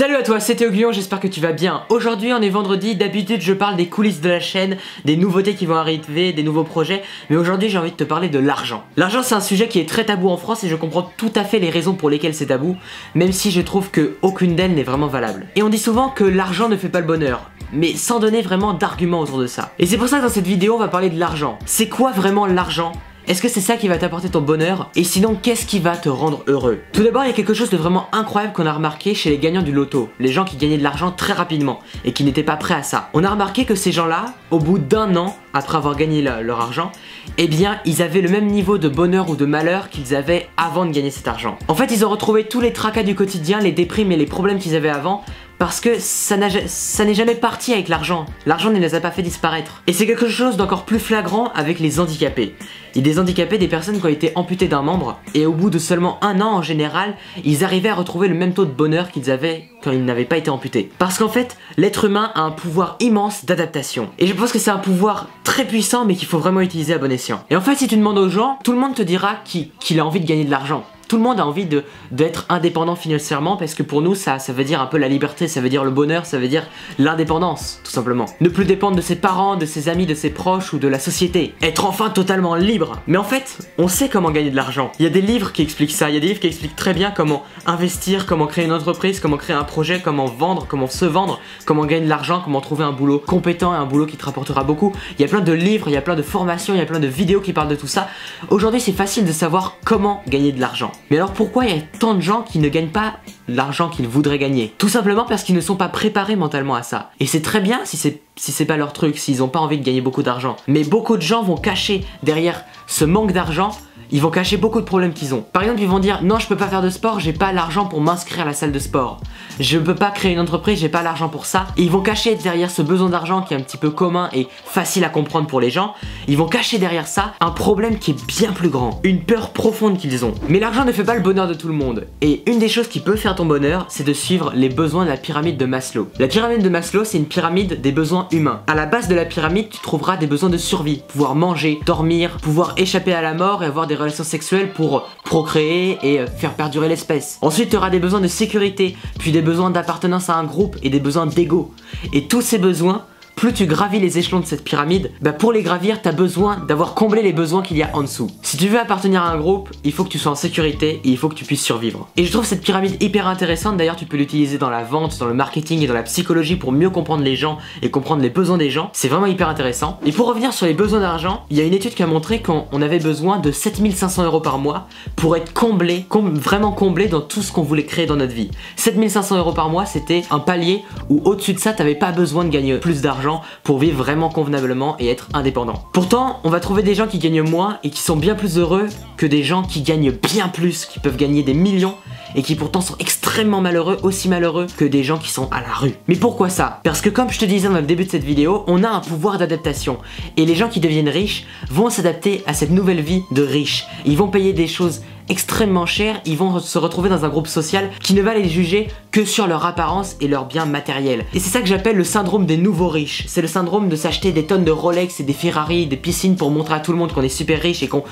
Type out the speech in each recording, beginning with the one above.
Salut à toi, c'est Théo Guillon, j'espère que tu vas bien. Aujourd'hui on est vendredi, d'habitude je parle des coulisses de la chaîne, des nouveautés qui vont arriver, des nouveaux projets, mais aujourd'hui j'ai envie de te parler de l'argent. L'argent c'est un sujet qui est très tabou en France et je comprends tout à fait les raisons pour lesquelles c'est tabou, même si je trouve que aucune d'elles n'est vraiment valable. Et on dit souvent que l'argent ne fait pas le bonheur, mais sans donner vraiment d'arguments autour de ça. Et c'est pour ça que dans cette vidéo on va parler de l'argent. C'est quoi vraiment l'argent ? Est-ce que c'est ça qui va t'apporter ton bonheur? Et sinon, qu'est-ce qui va te rendre heureux? Tout d'abord, il y a quelque chose de vraiment incroyable qu'on a remarqué chez les gagnants du loto. Les gens qui gagnaient de l'argent très rapidement et qui n'étaient pas prêts à ça. On a remarqué que ces gens-là, au bout d'un an, après avoir gagné leur argent, eh bien, ils avaient le même niveau de bonheur ou de malheur qu'ils avaient avant de gagner cet argent. En fait, ils ont retrouvé tous les tracas du quotidien, les déprimes et les problèmes qu'ils avaient avant, parce que ça n'est jamais parti avec l'argent. L'argent ne les a pas fait disparaître. Et c'est quelque chose d'encore plus flagrant avec les handicapés. Il y a des handicapés, des personnes qui ont été amputées d'un membre, et au bout de seulement un an en général, ils arrivaient à retrouver le même taux de bonheur qu'ils avaient quand ils n'avaient pas été amputés. Parce qu'en fait, l'être humain a un pouvoir immense d'adaptation. Et je pense que c'est un pouvoir très puissant, mais qu'il faut vraiment utiliser à bon escient. Et en fait, si tu demandes aux gens, tout le monde te dira qu'il a envie de gagner de l'argent. Tout le monde a envie d'être indépendant financièrement parce que pour nous ça veut dire un peu la liberté, ça veut dire le bonheur, ça veut dire l'indépendance tout simplement. Ne plus dépendre de ses parents, de ses amis, de ses proches ou de la société. Être enfin totalement libre. Mais en fait, on sait comment gagner de l'argent. Il y a des livres qui expliquent ça, il y a des livres qui expliquent très bien comment investir, comment créer une entreprise, comment créer un projet, comment vendre, comment se vendre, comment gagner de l'argent, comment trouver un boulot compétent et un boulot qui te rapportera beaucoup. Il y a plein de livres, il y a plein de formations, il y a plein de vidéos qui parlent de tout ça. Aujourd'hui c'est facile de savoir comment gagner de l'argent. Mais alors pourquoi il y a tant de gens qui ne gagnent pas l'argent qu'ils voudraient gagner? Tout simplement parce qu'ils ne sont pas préparés mentalement à ça. Et c'est très bien si c'est pas leur truc, s'ils n'ont pas envie de gagner beaucoup d'argent. Mais beaucoup de gens vont cacher derrière ce manque d'argent, ils vont cacher beaucoup de problèmes qu'ils ont. Par exemple, ils vont dire non, je peux pas faire de sport, j'ai pas l'argent pour m'inscrire à la salle de sport. Je peux pas créer une entreprise, j'ai pas l'argent pour ça. Et ils vont cacher derrière ce besoin d'argent qui est un petit peu commun et facile à comprendre pour les gens. Ils vont cacher derrière ça un problème qui est bien plus grand, une peur profonde qu'ils ont. Mais l'argent ne fait pas le bonheur de tout le monde. Et une des choses qui peut faire ton bonheur, c'est de suivre les besoins de la pyramide de Maslow. La pyramide de Maslow, c'est une pyramide des besoins humains. À la base de la pyramide, tu trouveras des besoins de survie, pouvoir manger, dormir, pouvoir échapper à la mort et avoir des relations sexuelles pour procréer et faire perdurer l'espèce. Ensuite, tu auras des besoins de sécurité, puis des besoins d'appartenance à un groupe et des besoins d'ego. Et tous ces besoins, plus tu gravis les échelons de cette pyramide, pour les gravir, tu as besoin d'avoir comblé les besoins qu'il y a en dessous. Si tu veux appartenir à un groupe, il faut que tu sois en sécurité et il faut que tu puisses survivre. Et je trouve cette pyramide hyper intéressante, d'ailleurs tu peux l'utiliser dans la vente, dans le marketing et dans la psychologie pour mieux comprendre les gens et comprendre les besoins des gens. C'est vraiment hyper intéressant. Et pour revenir sur les besoins d'argent, il y a une étude qui a montré qu'on avait besoin de 7500 € par mois pour être comblé, vraiment comblé dans tout ce qu'on voulait créer dans notre vie. 7500 € par mois, c'était un palier où au-dessus de ça, tu n'avais pas besoin de gagner plus d'argent pour vivre vraiment convenablement et être indépendant. Pourtant, on va trouver des gens qui gagnent moins et qui sont bien plus heureux que des gens qui gagnent bien plus, qui peuvent gagner des millions et qui pourtant sont extrêmement malheureux, aussi malheureux que des gens qui sont à la rue. Mais pourquoi ça? Parce que comme je te disais dans le début de cette vidéo, on a un pouvoir d'adaptation et les gens qui deviennent riches vont s'adapter à cette nouvelle vie de riches. Ils vont payer des choses extrêmement cher, ils vont se retrouver dans un groupe social qui ne va les juger que sur leur apparence et leurs biens matériels. Et c'est ça que j'appelle le syndrome des nouveaux riches. C'est le syndrome de s'acheter des tonnes de Rolex et des Ferrari, des piscines pour montrer à tout le monde qu'on est super riche et qu'on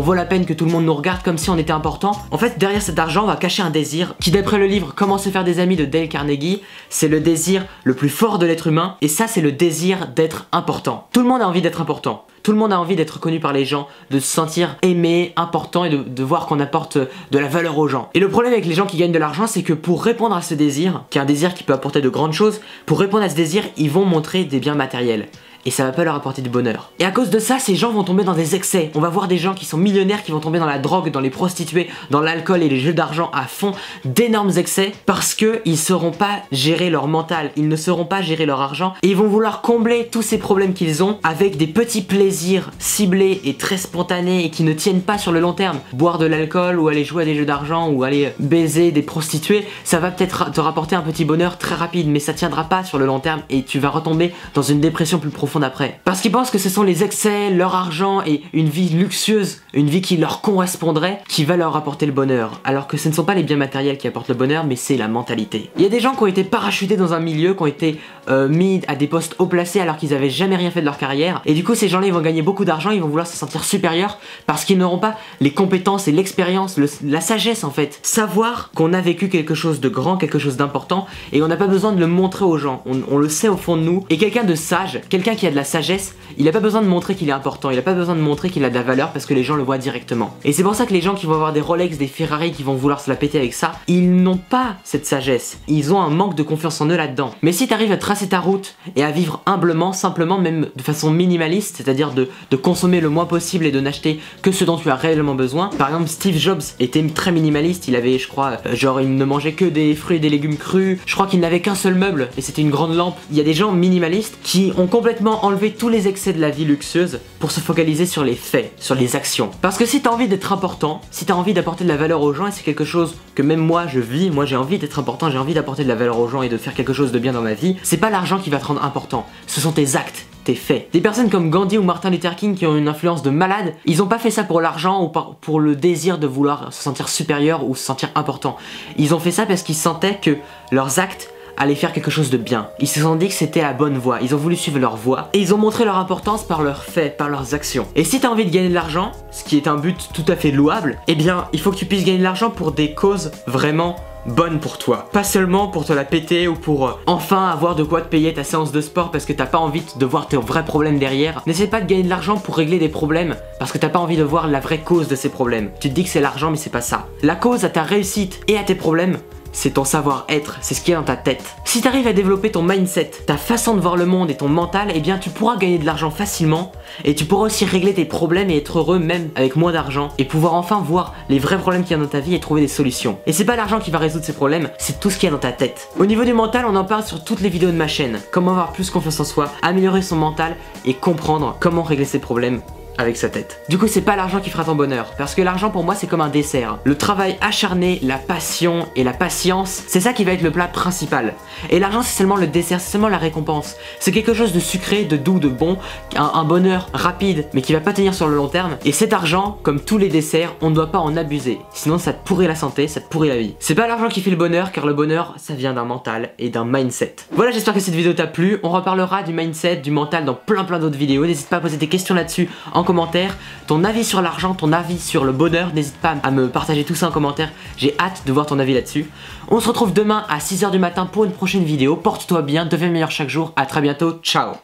vaut la peine que tout le monde nous regarde comme si on était important. En fait, derrière cet argent, on va cacher un désir qui, d'après le livre Comment se faire des amis de Dale Carnegie, c'est le désir le plus fort de l'être humain et ça, c'est le désir d'être important. Tout le monde a envie d'être important. Tout le monde a envie d'être connu par les gens, de se sentir aimé, important et de voir qu'on apporte de la valeur aux gens. Et le problème avec les gens qui gagnent de l'argent, c'est que pour répondre à ce désir, qui est un désir qui peut apporter de grandes choses, pour répondre à ce désir, ils vont montrer des biens matériels. Et ça va pas leur apporter du bonheur. Et à cause de ça, ces gens vont tomber dans des excès. On va voir des gens qui sont millionnaires qui vont tomber dans la drogue, dans les prostituées, dans l'alcool et les jeux d'argent à fond, d'énormes excès parce que ils sauront pas gérer leur mental, ils ne sauront pas gérer leur argent et ils vont vouloir combler tous ces problèmes qu'ils ont avec des petits plaisirs ciblés et très spontanés et qui ne tiennent pas sur le long terme. Boire de l'alcool ou aller jouer à des jeux d'argent ou aller baiser des prostituées, ça va peut-être te rapporter un petit bonheur très rapide, mais ça tiendra pas sur le long terme et tu vas retomber dans une dépression plus profonde d'après. Parce qu'ils pensent que ce sont les excès, leur argent et une vie luxueuse, une vie qui leur correspondrait, qui va leur apporter le bonheur. Alors que ce ne sont pas les biens matériels qui apportent le bonheur, mais c'est la mentalité. Il y a des gens qui ont été parachutés dans un milieu, qui ont été mis à des postes haut placés alors qu'ils avaient jamais rien fait de leur carrière. Et du coup ces gens-là ils vont gagner beaucoup d'argent, ils vont vouloir se sentir supérieurs parce qu'ils n'auront pas les compétences et l'expérience, la sagesse en fait. Savoir qu'on a vécu quelque chose de grand, quelque chose d'important et on n'a pas besoin de le montrer aux gens, on le sait au fond de nous. Et quelqu'un de sage, quelqu'un qui a de la sagesse, il n'a pas besoin de montrer qu'il est important, il n'a pas besoin de montrer qu'il a de la valeur parce que les gens le voient directement. Et c'est pour ça que les gens qui vont avoir des Rolex, des Ferrari, qui vont vouloir se la péter avec ça, ils n'ont pas cette sagesse, ils ont un manque de confiance en eux là-dedans. Mais si tu arrives à tracer ta route et à vivre humblement, simplement, même de façon minimaliste, c'est-à-dire de consommer le moins possible et de n'acheter que ce dont tu as réellement besoin. Par exemple, Steve Jobs était très minimaliste, il avait, je crois, genre il ne mangeait que des fruits et des légumes crus, je crois qu'il n'avait qu'un seul meuble et c'était une grande lampe. Il y a des gens minimalistes qui ont complètement enlevé tous les excès de la vie luxueuse pour se focaliser sur les faits, sur les actions. Parce que si tu as envie d'être important, si tu as envie d'apporter de la valeur aux gens, et c'est quelque chose que même moi je vis, moi j'ai envie d'être important, j'ai envie d'apporter de la valeur aux gens et de faire quelque chose de bien dans ma vie, c'est pas l'argent qui va te rendre important, ce sont tes actes, tes faits. Des personnes comme Gandhi ou Martin Luther King qui ont une influence de malade, ils ont pas fait ça pour l'argent ou pour le désir de vouloir se sentir supérieur ou se sentir important. Ils ont fait ça parce qu'ils sentaient que leurs actes allaient faire quelque chose de bien. Ils se sont dit que c'était la bonne voie, ils ont voulu suivre leur voie et ils ont montré leur importance par leurs faits, par leurs actions. Et si tu as envie de gagner de l'argent, ce qui est un but tout à fait louable, eh bien il faut que tu puisses gagner de l'argent pour des causes vraiment bonne pour toi. Pas seulement pour te la péter ou pour enfin avoir de quoi te payer ta séance de sport parce que t'as pas envie de voir tes vrais problèmes derrière. N'essaie pas de gagner de l'argent pour régler des problèmes parce que t'as pas envie de voir la vraie cause de ces problèmes. Tu te dis que c'est l'argent mais c'est pas ça. La cause à ta réussite et à tes problèmes, c'est ton savoir-être, c'est ce qui est dans ta tête. Si tu arrives à développer ton mindset, ta façon de voir le monde et ton mental, eh bien tu pourras gagner de l'argent facilement et tu pourras aussi régler tes problèmes et être heureux même avec moins d'argent et pouvoir enfin voir les vrais problèmes qu'il y a dans ta vie et trouver des solutions. Et c'est pas l'argent qui va résoudre ces problèmes, c'est tout ce qu'il y a dans ta tête. Au niveau du mental, on en parle sur toutes les vidéos de ma chaîne. Comment avoir plus confiance en soi, améliorer son mental et comprendre comment régler ses problèmes avec sa tête. Du coup c'est pas l'argent qui fera ton bonheur parce que l'argent pour moi c'est comme un dessert. Le travail acharné, la passion et la patience, c'est ça qui va être le plat principal. Et l'argent c'est seulement le dessert, c'est seulement la récompense. C'est quelque chose de sucré, de doux, de bon, un bonheur rapide mais qui va pas tenir sur le long terme. Et cet argent, comme tous les desserts, on ne doit pas en abuser. Sinon ça te pourrit la santé, ça te pourrit la vie. C'est pas l'argent qui fait le bonheur car le bonheur ça vient d'un mental et d'un mindset. Voilà, j'espère que cette vidéo t'a plu. On reparlera du mindset, du mental dans plein d'autres vidéos. N'hésite pas à poser tes questions là-dessus en commentaire, ton avis sur l'argent, ton avis sur le bonheur, n'hésite pas à me partager tout ça en commentaire, j'ai hâte de voir ton avis là-dessus. On se retrouve demain à 6 h du matin pour une prochaine vidéo, porte-toi bien, deviens meilleur chaque jour, à très bientôt, ciao.